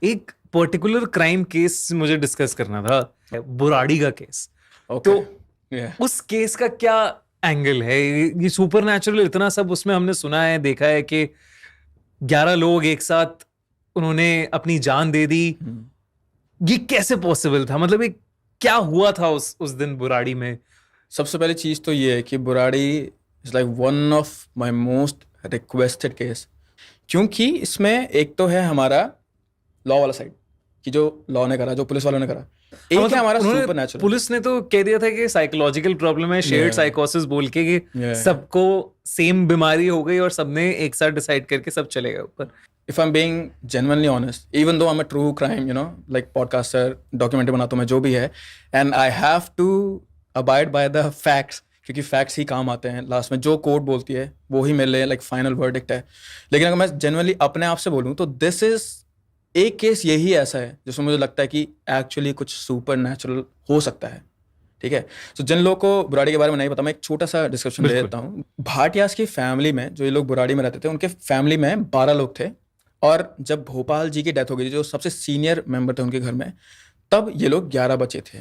एक particular crime case मुझे discuss करना था, बुराड़ी का केस। तो उस केस का क्या एंगल है? ये सुपर नेचुरल इतना सब उसमें हमने सुना है, देखा है कि 11 लोग एक साथ उन्होंने अपनी जान दे दी। ये कैसे पॉसिबल था? मतलब ये क्या हुआ था उस दिन बुराड़ी में? सबसे पहली चीज़ तो ये है कि Burari is like one of my most requested case, क्योंकि इसमें एक तो है हमारा लॉ वाला साइड कि जो लॉ ने करा, जो पुलिस वालों ने करा। एक है मतलब हमारा उन्होंने, सुपर नेचुरल। पुलिस ने तो कह दिया था कि साइकोलॉजिकल प्रॉब्लम है, शेयर्ड साइकोसिस बोल के, कि सबको सेम बीमारी हो गई और सबने एक साथ डिसाइड करके सब चले गए ऊपर। If I'm being genuinely honest, even though I'm a true crime, like podcaster, documentary बनाता हूँ मैं, जो भी है, and I have to abide by the facts, क्योंकि फैक्ट्स ही काम आते हैं लास्ट में। जो कोर्ट बोलती है वो ही मेरे लिए लाइक फाइनल वर्डिक्ट है। लेकिन अगर मैं जेनुअनली अपने आप से बोलूँ तो दिस इज एक केस यही ऐसा है जिसमें मुझे लगता है कि एक्चुअली कुछ सुपर नेचुरल हो सकता है। ठीक है, तो जिन लोगों को बुराड़ी के बारे में नहीं पता, मैं एक छोटा सा डिस्क्रिप्शन दे देता हूँ। भाटियास की फैमिली में जो ये लोग बुराड़ी में रहते थे, उनके फैमिली में 12 लोग थे। और जब भोपाल जी की डेथ हो गई, जो सबसे सीनियर मेंबर थे उनके घर में, तब ये लोग 11 बचे थे।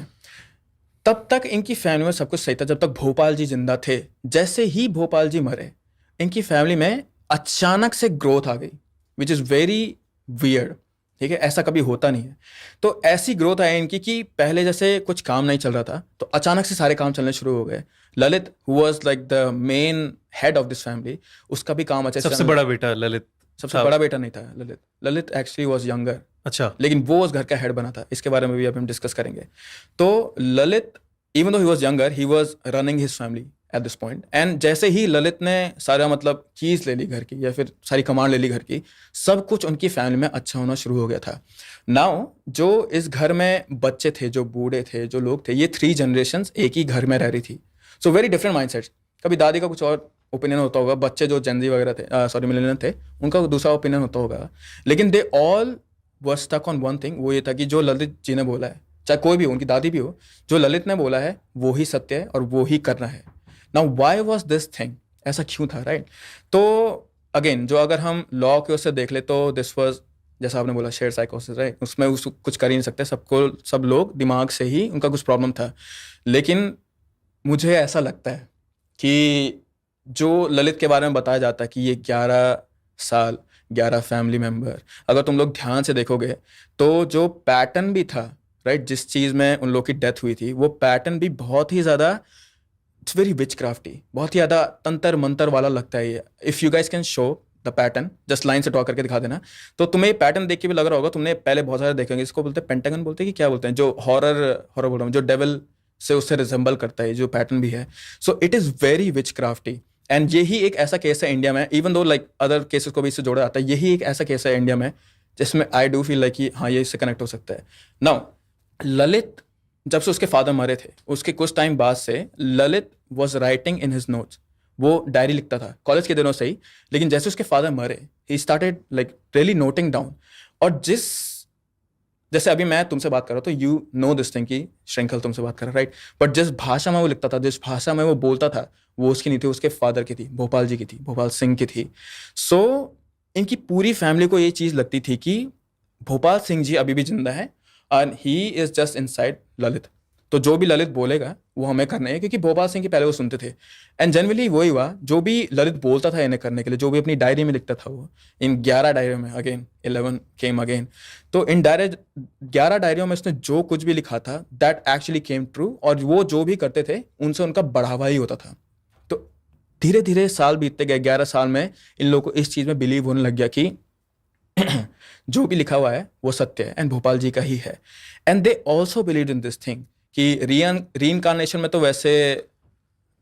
तब तक इनकी फैमिली में सब कुछ सही था, जब तक भोपाल जी जिंदा थे। जैसे ही भोपाल जी मरे, इनकी फैमिली में अचानक से ग्रोथ आ गई, विच इज़ वेरी वियर्ड। ठीक है, ऐसा कभी होता नहीं है। तो ऐसी ग्रोथ आई इनकी कि पहले जैसे कुछ काम नहीं चल रहा था, तो अचानक से सारे काम चलने शुरू हो गए। Lalit, who was like the main head of this family, उसका भी काम अच्छा, सबसे बड़ा बेटा ललित। सबसे बड़ा बेटा नहीं था Lalit. Lalit actually was younger. अच्छा। लेकिन वो उस घर का हेड बना था, इसके बारे में भी अभी हम डिस्कस करेंगे। तो Lalit, even though he was younger, he was running his family at this point. And जैसे ही ललित ने सारा मतलब कीज ले ली घर की, या फिर सारी कमांड ले ली घर की, सब कुछ उनकी फैमिली में अच्छा होना शुरू हो गया था। नाउ जो इस घर में बच्चे थे, जो बूढ़े थे, जो लोग थे, ये 3 जनरेशंस एक ही घर में रह रही थी। So very different mindsets. कभी दादी का कुछ और ओपिनियन होता होगा, बच्चे जो जेनजी वगैरह थे, सॉरी मिलेनियल थे, उनका दूसरा ओपिनियन होता होगा। लेकिन they all were stuck on one thing. वो ये था कि जो ललित जी ने बोला है, चाहे कोई भी हो, उनकी दादी भी हो, जो ललित ने बोला है वो ही सत्य है और वो ही करना है। Now why was this thing, ऐसा क्यों था, राइट? तो अगेन, जो अगर हम लॉ की ओर से देख ले तो दिस वाज, जैसा आपने बोला, शेयर साइकोसिस, राइट? उसमें कुछ कर ही नहीं सकते, सबको, सब लोग दिमाग से ही उनका कुछ प्रॉब्लम था। लेकिन मुझे ऐसा लगता है कि जो ललित के बारे में बताया जाता है कि ये 11 साल, 11 फैमिली मेंबर, अगर तुम लोग ध्यान से देखोगे तो जो पैटर्न भी था, राइट, जिस चीज़ में उन लोग की डेथ हुई थी, वो पैटर्न भी बहुत ही ज़्यादा, इट्स वेरी विच क्राफ्टी, बहुत ही ज़्यादा तंत्र मंत्र वाला लगता है ये। If you guys can show the pattern, just line से ड्रॉ करके दिखा देना, तो तुम्हें ये पैटर्न देख के भी लग रहा होगा, तुमने पहले बहुत सारे देखेंगे। इसको बोलते हैं पेंटागन, बोलते हैं कि क्या बोलते हैं, जो हॉरर हॉरर बोल रहा हूँ, जो डेविल से उससे रिजेंबल करता है, जो पैटर्न भी है। So it is very which crafty. And यही एक ऐसा केस है इंडिया में, even though like other cases को भी इससे जोड़ा जाता है, यही एक ऐसा केस है इंडिया में जिसमें आई डू फील लाइक कि हाँ, ये इससे कनेक्ट हो सकता है। नाउ ललित, जब से उसके फादर मरे थे, उसके कुछ टाइम बाद से Lalit was writing in his notes. वो डायरी लिखता था कॉलेज के दिनों से ही, लेकिन जैसे उसके फादर मरे, he started like really noting down. और जैसे अभी मैं तुमसे बात कर रहा हूँ तो यू नो दिस थिंग कि श्रृंखल तुमसे बात कर रहा है, राइट? बट जिस भाषा में वो लिखता था, जिस भाषा में वो बोलता था, वो उसकी नहीं थी, उसके फादर की थी, भोपाल जी की थी, भोपाल सिंह की थी। सो इनकी पूरी फैमिली को ये चीज़ लगती थी कि भोपाल सिंह जी अभी भी जिंदा है and he is just inside Lalit. तो जो भी ललित बोलेगा वो हमें करना है, क्योंकि भोपाल सिंह की पहले वो सुनते थे। एंड जनरली वही हुआ, जो भी ललित बोलता था इन्हें करने के लिए, जो भी अपनी डायरी में लिखता था, वो इन 11 डायरियों में, अगेन 11 केम अगेन, तो इन 11 डायरियों में उसने जो कुछ भी लिखा था दैट एक्चुअली केम ट्रू। और वो जो भी करते थे उनसे उनका बढ़ावा ही होता था। तो धीरे धीरे साल बीतते गए, 11 साल में इन लोगों को इस चीज़ में बिलीव होने लग गया कि जो भी लिखा हुआ है वो सत्य है एंड भोपाल जी का ही है। And they also believe in this thing कि रीइंकार्नेशन में, तो वैसे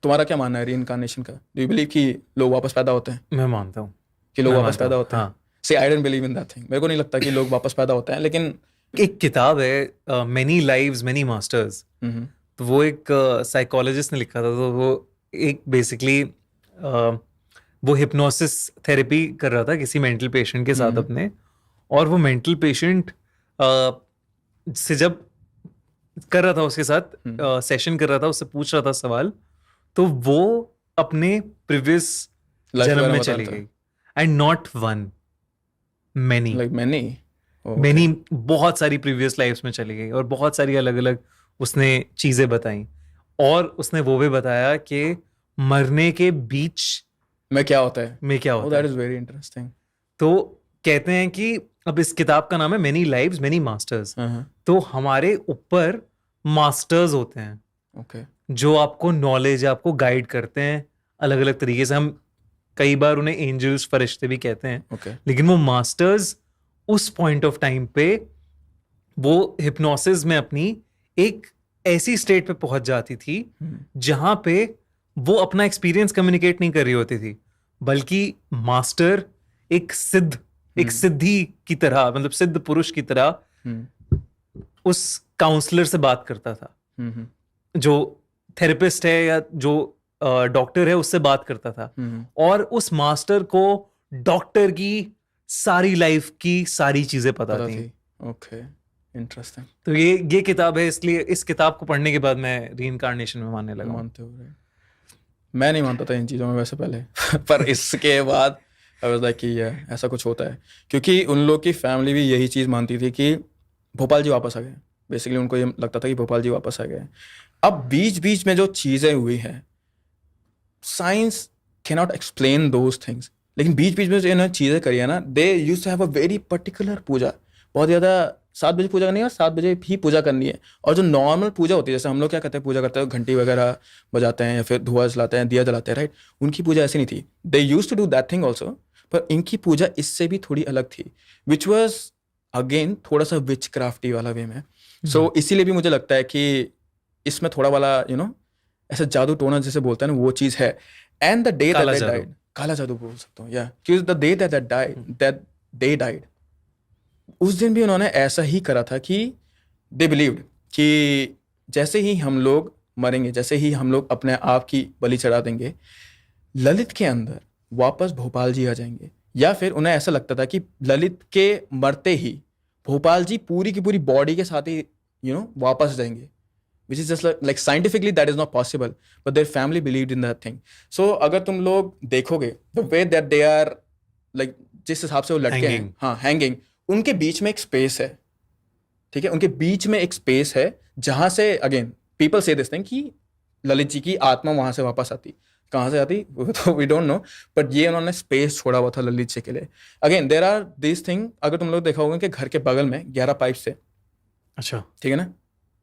तुम्हारा क्या मानना है रीइंकार्नेशन का? डू यू बिलीव कि लोग वापस पैदा होते हैं? मैं मानता हूँ कि लोग वापस पैदा होते हैं। हाँ। See I don't believe in that thing. मेरे को नहीं लगता कि लोग वापस पैदा होते हैं, लेकिन एक किताब है, मेनी लाइव्स मेनी मास्टर्स, तो वो एक साइकोलॉजिस्ट ने लिखा था। तो वो एक बेसिकली वो हिप्नोसिस थेरेपी कर रहा था किसी मेंटल पेशेंट के साथ अपने, और वो मेंटल पेशेंट से जब कर रहा था उसके साथ सेशन कर रहा था, उससे पूछ रहा था सवाल, तो वो अपने प्रीवियस जन्म में चली गई। And not one, many, like many. Many बहुत सारी प्रीवियस लाइफ्स में चली गई और बहुत सारी अलग अलग उसने चीजें बताई, और उसने वो भी बताया कि मरने के बीच में क्या होता है, में क्या होता दैट है। Is very interesting. तो कहते हैं कि अब इस किताब का नाम है मेनी लाइव्स मेनी मास्टर्स, तो हमारे ऊपर मास्टर्स होते हैं ओके जो आपको नॉलेज, आपको गाइड करते हैं अलग अलग तरीके से। हम कई बार उन्हें एंजल्स, फरिश्ते भी कहते हैं, ओके लेकिन वो मास्टर्स उस पॉइंट ऑफ टाइम पे वो हिप्नोसिस में अपनी एक ऐसी स्टेट पे पहुंच जाती थी जहां पे वो अपना एक्सपीरियंस कम्युनिकेट नहीं कर रही होती थी, बल्कि मास्टर एक सिद्धि की तरह, मतलब सिद्ध पुरुष की तरह उस काउंसलर से बात करता था, जो थेरेपिस्ट है या जो डॉक्टर है उससे बात करता था, और उस मास्टर को डॉक्टर की सारी लाइफ की सारी चीजें पता थी। Okay interesting. तो ये किताब है, इसलिए इस किताब को पढ़ने के बाद मैं रीइंकार्नेशन में मानने लगा। मानते हो? मैं नहीं मानता था इन चीज़ों में वैसे पहले पर इसके बाद आई वाज लाइक कि ऐसा कुछ होता है, क्योंकि उन लोग की फैमिली भी यही चीज़ मानती थी कि भोपाल जी वापस आ गए। बेसिकली उनको ये लगता था कि भोपाल जी वापस आ गए। अब बीच बीच में जो चीज़ें हुई हैं, science can not explain those things, लेकिन बीच बीच में जो इन्होंने चीज़ें करी है ना, they used to have a very particular puja. बहुत ज़्यादा 7 बजे पूजा करनी है और 7 बजे ही पूजा करनी है। और जो नॉर्मल पूजा होती है, जैसे हम लोग क्या करते हैं, पूजा करते हैं, घंटी वगैरह बजाते हैं या फिर धुआं जलाते हैं, दिया जलाते हैं, राइट? उनकी पूजा ऐसी नहीं थी। They used to do that thing also, पर इनकी पूजा इससे भी थोड़ी अलग थी, विच वॉज अगेन थोड़ा सा विच क्राफ्टी वाला वे में। सो इसीलिए भी मुझे लगता है कि इसमें थोड़ा वाला ऐसा जादू टोना जैसे बोलते हैं ना, वो चीज़ है। And the day that they died, काला जादू बोल सकता हूँ, या क्योंकि the day that they died, उस दिन भी उन्होंने ऐसा ही करा था कि दे बिलीव्ड कि जैसे ही हम लोग मरेंगे, जैसे ही हम लोग अपने आप की बलि चढ़ा देंगे, ललित के अंदर वापस भोपाल जी आ जाएंगे। या फिर उन्हें ऐसा लगता था कि ललित के मरते ही भोपाल जी पूरी की पूरी बॉडी के साथ ही वापस जाएंगे, which is just like scientifically that is not possible, but their family believed in that thing. So अगर तुम लोग देखोगे the way that they are like, जिस हिसाब से वो लटके हैं, हाँ हैंगिंग, उनके बीच में एक स्पेस है, ठीक है, उनके बीच में एक स्पेस है जहां से अगेन पीपल से दिस थिंग कि ललित जी की आत्मा वहां से वापस आती। कहाँ से आती वो तो वी डोंट नो, बट ये उन्होंने स्पेस छोड़ा हुआ था ललित जी के लिए। Again there are this thing, अगर तुम लोग देखा होगा कि घर के बगल में 11 पाइप्स थे। अच्छा, ठीक है ना,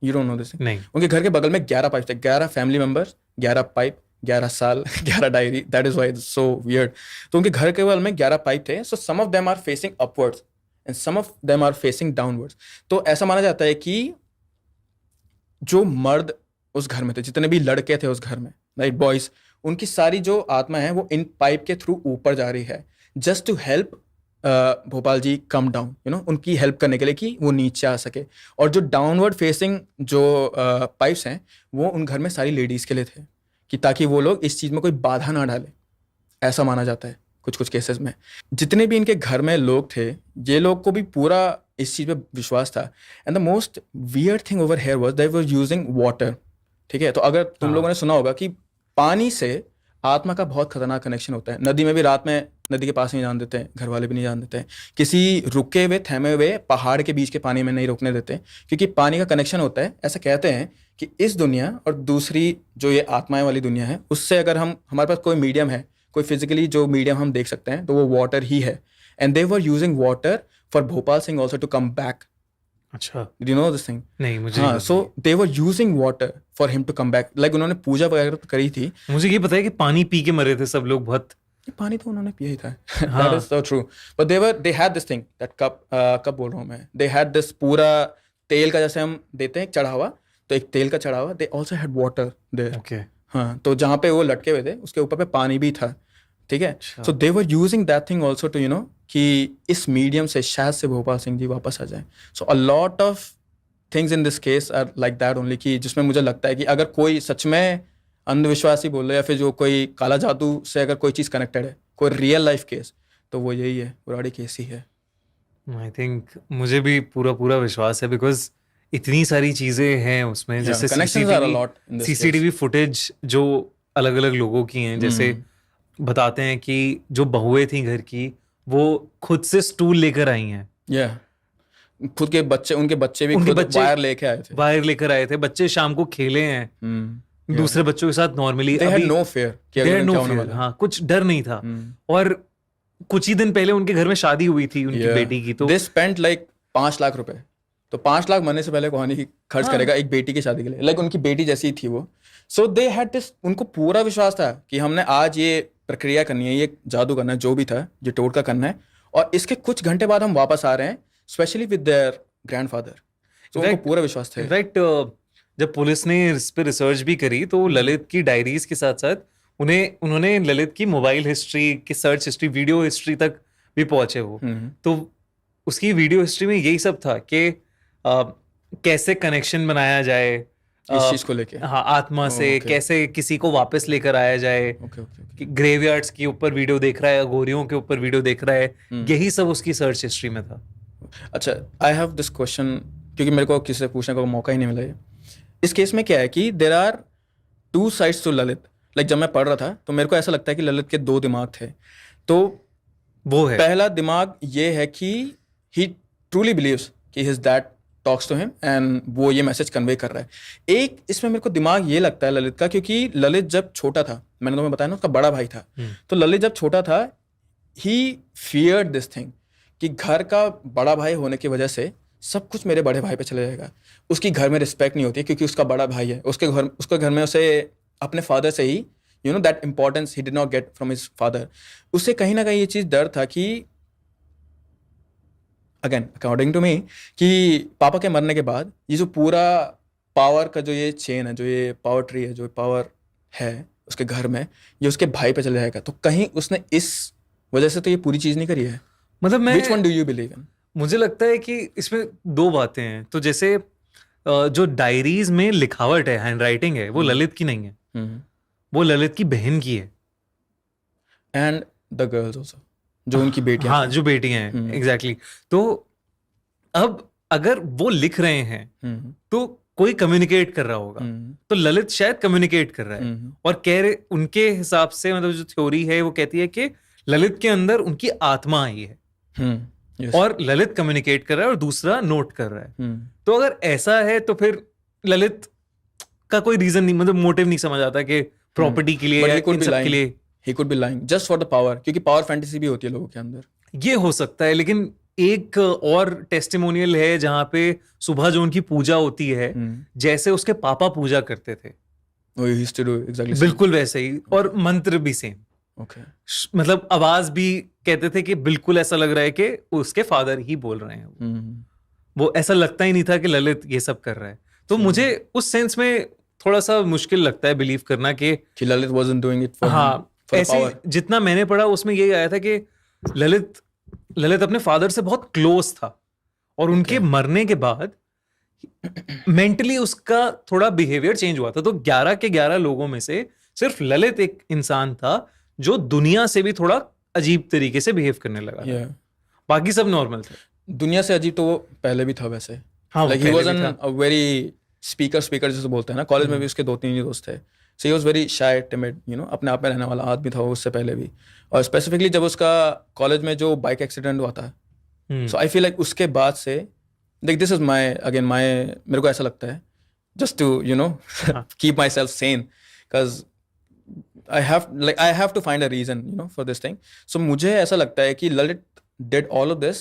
you don't know this thing? नहीं। उनके घर के बगल में 11 पाइप्स थे, 11 फैमिली मेंबर्स, 11 पाइप, 11 साल, 11 diary, that is why it's so weird. तो उनके घर के बगल में 11 पाइप थे। So some of them are facing upwards and some of them are facing downwards. तो ऐसा माना जाता है कि जो मर्द उस घर में थे, जितने भी लड़के थे उस घर में, राइट, बॉयज, उनकी सारी जो आत्मा है वो इन पाइप के थ्रू ऊपर जा रही है, just to help Bhopal ji come down, उनकी हेल्प करने के लिए कि वो नीचे आ सके। और जो डाउनवर्ड फेसिंग जो पाइप्स हैं वो उन घर में सारी लेडीज़ के लिए थे, कि ताकि वो लोग इस चीज़ में कोई बाधा ना डाले, ऐसा माना जाता है कुछ कुछ केसेस में। जितने भी इनके घर में लोग थे, ये लोग को भी पूरा इस चीज़ पे विश्वास था। And the most weird thing over here was they were using water. ठीक है, तो अगर तुम लोगों ने सुना होगा कि पानी से आत्मा का बहुत खतरनाक कनेक्शन होता है। नदी में भी रात में नदी के पास नहीं जान देते हैं, घर वाले भी नहीं जान देते हैं। किसी रुके हुए थमे हुए पहाड़ के बीच के पानी में नहीं रुकने देते, क्योंकि पानी का कनेक्शन होता है। ऐसा कहते हैं कि इस दुनिया और दूसरी जो ये आत्माएं वाली दुनिया है, उससे अगर हमारे पास कोई मीडियम है, कोई फिजिकली जो मीडियम हम देख सकते हैं, तो वो वाटर ही है। And they were using water for Bhopal Singh also to come back. अच्छा, do you know this thing? नहीं, मुझे हाँ, so they were using water for him to come back. Like उन्होंने पूजा वगैरह तो करी थी। मुझे ये पता है कि पानी पी के मरे थे सब लोग बहुत। पानी तो उन्होंने पिया ही था, हाँ। that is so true, but they had this thing, that cup बोल रहा हूँ मैं, they had this पूरा तेल का, जैसे हम देते हैं एक चढ़ावा, तो एक तेल का चढ़ावा, they also had water there. Okay. हाँ, तो जहाँ पे वो लटके हुए थे उसके ऊपर पे पानी भी था। ठीक है, so they were using that thing also to कि इस मीडियम से शायद से भोपाल सिंह जी वापस आ जाए। so a lot of things in this case are like that only, कि जिसमें मुझे लगता है कि अगर कोई सच में अंधविश्वासी बोल रहे या फिर जो कोई काला जादू से अगर कोई चीज़ कनेक्टेड है, कोई रियल लाइफ केस, तो वो यही है, बुराड़ी केस ही है। आई थिंक मुझे भी पूरा विश्वास है, बिकॉज इतनी सारी चीजें हैं उसमें, जैसे सीसीटीवी फुटेज जो अलग अलग लोगों की हैं, जैसे बताते हैं कि जो बहुएं थी घर की, वो खुद से स्टूल लेकर आई हैं। खुद के बच्चे, उनके बच्चे भी खुद वायर लेके आए थे, वायर लेकर आए थे, बच्चे शाम को खेले हैं दूसरे बच्चों के साथ normally. They had no fear कि अगले दिन क्या होने वाला है। हाँ, कुछ डर नहीं था। और कुछ ही दिन पहले उनके घर में शादी हुई थी उनकी बेटी की, तो they spent like 5 लाख रुपए। तो 5 लाख मरने से पहले कौन ही खर्च करेगा एक बेटी की शादी के लिए? लाइक उनकी बेटी जैसी ही थी वो। सो दे हैड दिस, उनको पूरा विश्वास था कि हमने आज ये प्रक्रिया करनी है, ये जादू करना है, जो भी था, ये टोटका करना है, और इसके कुछ घंटे बाद हम वापस आ रहे हैं, स्पेशली विद देयर ग्रैंडफादर। तो उनको पूरा विश्वास था। इनफैक्ट जब पुलिस ने इस पे रिसर्च भी करी तो ललित की डायरीज के साथ साथ उन्होंने ललित की मोबाइल हिस्ट्री की सर्च हिस्ट्री, वीडियो हिस्ट्री तक भी पहुंचे वो। तो उसकी वीडियो हिस्ट्री में यही सब था कि कैसे कनेक्शन बनाया जाए इस चीज को लेके, हाँ, आत्मा से कैसे किसी को वापस लेकर आया जाए। कि ग्रेवयार्ड्स के ऊपर वीडियो देख रहा है, गोरियों के ऊपर वीडियो देख रहा है, यही सब उसकी सर्च हिस्ट्री में था। अच्छा, आई हैव दिस क्वेश्चन, क्योंकि मेरे को किसी से पूछने का मौका ही नहीं मिला। इस केस में क्या है कि there are 2 sides to Lalit. Like जब मैं पढ़ रहा था तो मेरे को ऐसा लगता है कि ललित के 2 दिमाग थे। तो वो है, पहला दिमाग ये है कि ही ट्रूली बिलीव्स कि his dad talks to him and वो ये मैसेज कन्वे कर रहा है। एक इसमें मेरे को दिमाग ये लगता है ललित का, क्योंकि ललित जब छोटा था, मैंने तुम्हें बताया ना उसका बड़ा भाई था, तो ललित जब छोटा था ही फियर्ड दिस थिंग कि घर का बड़ा भाई होने की वजह से सब कुछ मेरे बड़े भाई पे चले जाएगा। उसकी घर में रिस्पेक्ट नहीं होती क्योंकि उसका बड़ा भाई है। उसके घर में उसे अपने फादर से ही that importance he did not get from his father. उससे कहीं ना कहीं ये चीज़ डर था कि अगेन अकॉर्डिंग टू मी कि पापा के मरने के बाद ये जो पूरा पावर का जो ये चेन है, जो ये पावर ट्री है, जो पावर है उसके घर में, ये उसके भाई पे चले जाएगा। तो कहीं उसने इस वजह से तो ये पूरी चीज़ नहीं करी है। मतलब मैं, Which one do you believe in? मुझे लगता है कि इसमें 2 बातें हैं। तो जैसे जो डायरीज में लिखावट है, हैंड राइटिंग है, वो ललित की नहीं है, वो ललित की बहन की है। एंड द गर्ल्स आल्सो, जो उनकी बेटियां, हाँ, जो बेटियां हैं, एग्जैक्टली। तो अब अगर वो लिख रहे हैं तो कोई कम्युनिकेट कर रहा होगा, तो ललित शायद कम्युनिकेट कर रहा है और कह रहे, उनके हिसाब से, मतलब जो थ्योरी है वो कहती है कि ललित के अंदर उनकी आत्मा आई है। Yes. और ललित कम्युनिकेट कर रहा है और दूसरा नोट कर रहा है। तो अगर ऐसा है तो फिर ललित का कोई रीजन नहीं, मतलब मोटिव नहीं समझ आता कि प्रॉपर्टी के लिए या इन सब के लिए। He could be lying just for the power, क्योंकि पावर फैंटेसी भी होती है लोगों के अंदर। ये हो सकता है, लेकिन एक और टेस्टिमोनियल है जहां पे सुबह जो उनकी पूजा होती है, जैसे उसके पापा पूजा करते थे, he used to do exactly बिल्कुल वैसे ही, और मंत्र भी सेम। Okay. मतलब आवाज भी कहते थे कि बिल्कुल ऐसा लग रहा है कि उसके फादर ही बोल रहे हैं। वो ऐसा लगता ही नहीं था कि ललित ये सब कर रहा है। तो मुझे उस सेंस में थोड़ा सा मुश्किल लगता है बिलीव करना कि Lalit wasn't doing it for हाँ, for ऐसे power. जितना मैंने पढ़ा उसमें यही आया था कि ललित अपने फादर से बहुत क्लोज था, और उनके मरने के बाद मेंटली उसका थोड़ा बिहेवियर चेंज हुआ था। तो 11 के 11 लोगों में से सिर्फ ललित एक इंसान था जो दुनिया से भी थोड़ा अजीब तरीके से बिहेव करने लगा। बाकी सब नॉर्मल थे। दुनिया से अजीब तो वो पहले भी था वैसे। हाँ, like he wasn't a very speaker जैसे बोलते हैं ना। कॉलेज में भी उसके 2-3 ही दोस्त थे। So he was very shy, timid, अपने आप में रहने वाला आदमी था वो उससे पहले भी। और स्पेसिफिकली जब उसका कॉलेज में जो बाइक एक्सीडेंट हुआ था, so I feel like उसके बाद से, like this is मेरे को ऐसा लगता है, just to keep myself sane, because I have to find a reason for this thing. So मुझे ऐसा लगता है कि Lalit did all of this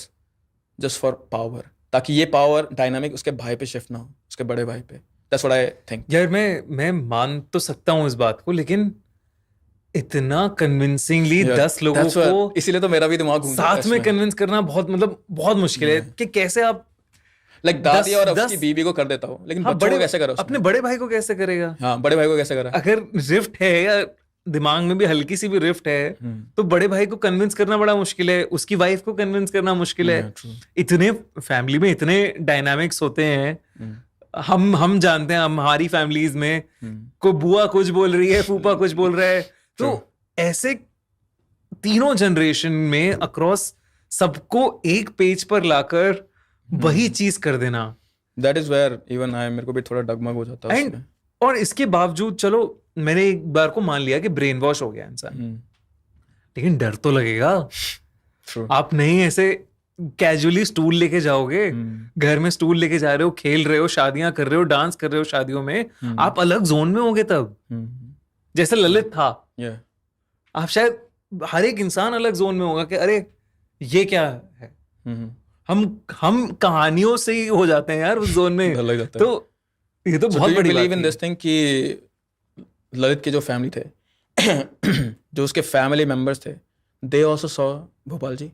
just for power, ताकि ये पावर डायनामिक उसके भाई पे शिफ्ट ना हो, उसके बड़े भाई पे। That's what I think. यार मैं मान तो सकता हूँ इस बात को, लेकिन इतना कन्विंसिंगली 10 लोगों को, इसीलिए तो मेरा भी दिमाग घूम साथ में कन्विंस करना बहुत मुश्किल है कि कैसे आप दादी और उसकी बीवी को कर देता हूँ, लेकिन बच्चों को कैसे करो? अपने बड़े भाई को कैसे करेगा? हाँ, बड़े भाई को कैसे करा? अगर रिफ्ट है या दिमाग में भी हल्की सी भी रिफ्ट है, तो बड़े भाई को कन्विंस करना बड़ा मुश्किल है, उसकी वाइफ को कन्विंस करना मुश्किल है। इतने फैमिली में इतने डायनामिक्स होते हैं। हम जानते हैं, हमारी फैमिलीज में को बुआ कुछ बोल रही है, फूफा कुछ बोल रहा है, तो ऐसे तीनों जनरेशन में अक्रॉस सबको एक पेज पर लाकर वही चीज कर देना, दैट इज वेयर इवन मेरे को भी थोड़ा डगमग हो जाता है। और इसके बावजूद चलो मैंने एक बार को मान लिया कि ब्रेन वॉश हो गया इंसान, लेकिन डर तो लगेगा। आप नहीं ऐसे कैजुअली स्टूल लेके जाओगे, हम्म, घर में स्टूल लेके जा रहे हो, खेल रहे हो, शादियां कर रहे हो, डांस कर रहे हो शादियों में, आप अलग जोन में होगे तब, जैसे ललित था। yeah, आप शायद हर एक इंसान अलग जोन में होगा कि अरे ये क्या है। हम कहानियों से ही हो जाते हैं यार उस जोन में। डर लग जाता है। तो ये तो बहुत बड़ी बिलीव बात इन थी। दिस थिंग कि ललित के जो फैमिली थे जो उसके फैमिली मेंबर्स थे, दे आल्सो सॉ भोपाल जी,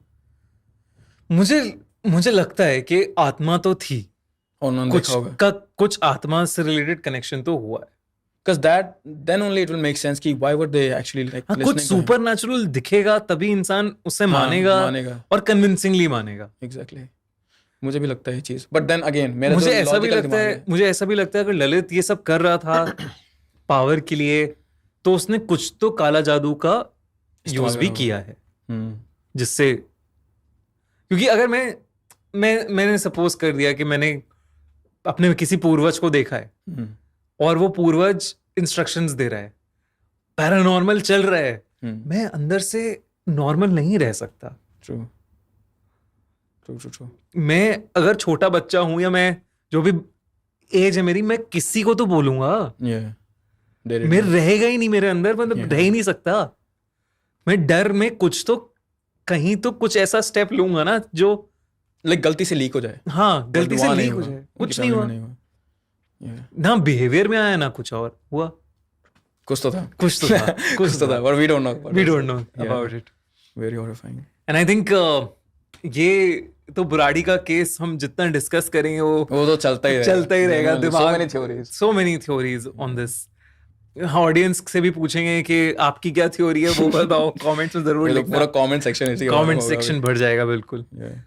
मुझे लगता है कि आत्मा तो थी, और उन्होंने कुछ देखा होगा, का कुछ आत्मा से रिलेटेड कनेक्शन तो हुआ है। because that then only it will make sense कि why would they actually like हाँ, कुछ listening to him? Super natural दिखेगा तभी इंसान उससे हाँ, मानेगा मानेगा, और कन्विंसिंगली मानेगा। एग्जैक्टली। मुझे भी लगता है ये चीज, बट देन अगेन मेरा जो logical दिमाग है, मुझे ऐसा भी लगता है अगर ललित ये सब कर रहा था पावर के लिए, तो उसने कुछ तो काला जादू का इस्तेमाल यूज भी करा किया है, हम्म, जिससे, क्योंकि अगर मैंने सपोज कर दिया कि मैंने अपने किसी पूर्वज को देखा है हम्म, और वो पूर्वज इंस्ट्रक्शंस दे रहा है, पैरानॉर्मल चल रहा है, हम्म, मैं अंदर से नॉर्मल नहीं रह सकता। ट्रू ट्रू ट्रू ट्रू, मैं अगर छोटा बच्चा हूं या मैं जो भी एज है मेरी, मैं किसी को तो बोलूंगा, yeah, मेरे रहेगा ही नहीं मेरे अंदर, मतलब Yeah. रह ही नहीं सकता। मैं डर में कुछ तो कहीं तो कुछ ऐसा स्टेप लूंगा ना जो लाइक गलती से लीक हो जाए, हाँ गलती से वहाँ लीक हो हुआ, जाए, उनकी कुछ नहीं family हुआ में हुआ। Yeah, ना, बिहेवियर में आया ना कुछ और हुआ, कुछ तो था, कुछ तो था, कुछ तो था, but we don't know, we don't know Yeah. About it. very horrifying। And I think ये तो बुराड़ी का केस हम जितना डिस्कस करेंगे वो वो तो चलता ही चलता ही रहेगा, so दिमाग many theories। So many theories on this. Audience से भी पूछेंगे कि आपकी क्या थ्योरी है, वो बताओ कमेंट्स में जरूर ये तो लिखना, पूरा कमेंट सेक्शन इसी के बारे में कमेंट होगा सेक्शन भर जाएगा बिल्कुल। अभी। Yeah।